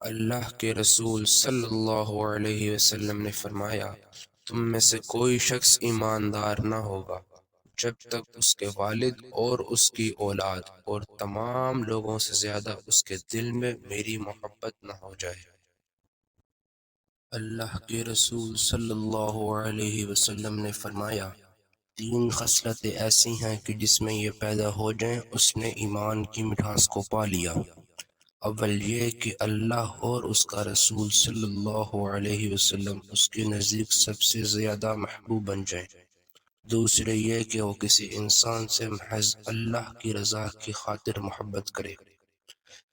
اللہ کے رسول صلی اللہ علیہ وسلم نے فرمایا، تم میں سے کوئی شخص ایماندار نہ ہوگا جب تک اس کے والد اور اس کی اولاد اور تمام لوگوں سے زیادہ اس کے دل میں میری محبت نہ ہو جائے۔ اللہ کے رسول صلی اللہ علیہ وسلم نے فرمایا، تین خصلتیں ایسی ہیں کہ جس میں یہ پیدا ہو جائیں اس نے ایمان کی مٹھاس کو پا لیا۔ اول یہ کہ اللہ اور اس کا رسول صلی اللہ علیہ وسلم اس کے نزدیک سب سے زیادہ محبوب بن جائیں۔ دوسرے یہ کہ وہ کسی انسان سے محض اللہ کی رضا کی خاطر محبت کرے۔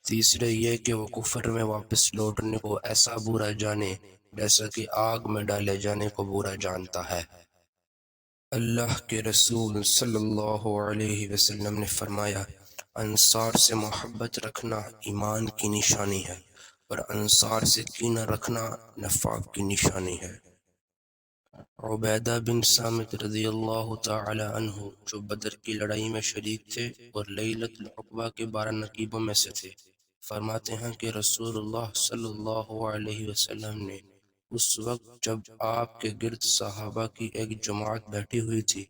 تیسرے یہ کہ وہ کفر میں واپس لوٹنے کو ایسا برا جانے جیسا کہ آگ میں ڈالے جانے کو برا جانتا ہے۔ اللہ کے رسول صلی اللہ علیہ وسلم نے فرمایا، انصار سے محبت رکھنا ایمان کی نشانی ہے اور انصار سے کینہ رکھنا نفاق کی نشانی ہے۔ عبیدہ بن صامت رضی اللہ تعالی عنہ جو بدر کی لڑائی میں شریک تھے اور لیلۃ العقبہ کے 12 نقیبوں میں سے تھے، فرماتے ہیں کہ رسول اللہ صلی اللہ علیہ وسلم نے اس وقت جب آپ کے گرد صحابہ کی ایک جماعت بیٹھی ہوئی تھی،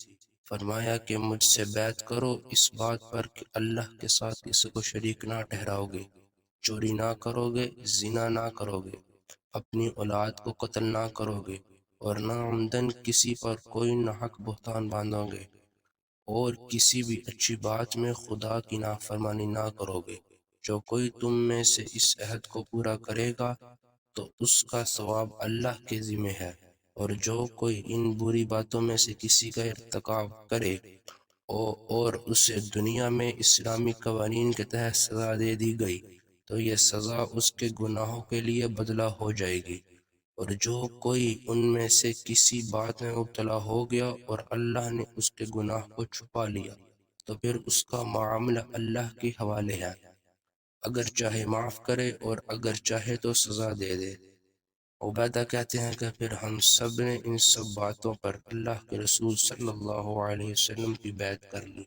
فرمایا کہ مجھ سے بیعت کرو اس بات پر کہ اللہ کے ساتھ کسی کو شریک نہ ٹھہراؤ گے، چوری نہ کرو گے، زنا نہ کرو گے، اپنی اولاد کو قتل نہ کرو گے، اور نہ عمدن کسی پر کوئی ناحق بہتان باندھو گے، اور کسی بھی اچھی بات میں خدا کی نافرمانی نہ کرو گے۔ جو کوئی تم میں سے اس عہد کو پورا کرے گا تو اس کا ثواب اللہ کے ذمہ ہے، اور جو کوئی ان بری باتوں میں سے کسی کا ارتکاب کرے اور اسے دنیا میں اسلامی قوانین کے تحت سزا دے دی گئی تو یہ سزا اس کے گناہوں کے لیے بدلہ ہو جائے گی، اور جو کوئی ان میں سے کسی بات میں مبتلا ہو گیا اور اللہ نے اس کے گناہ کو چھپا لیا تو پھر اس کا معاملہ اللہ کے حوالے ہے، اگر چاہے معاف کرے اور اگر چاہے تو سزا دے دے۔ عبیدہ کہتے ہیں کہ پھر ہم سب نے ان سب باتوں پر اللہ کے رسول صلی اللہ علیہ وسلم کی بیعت کر لی۔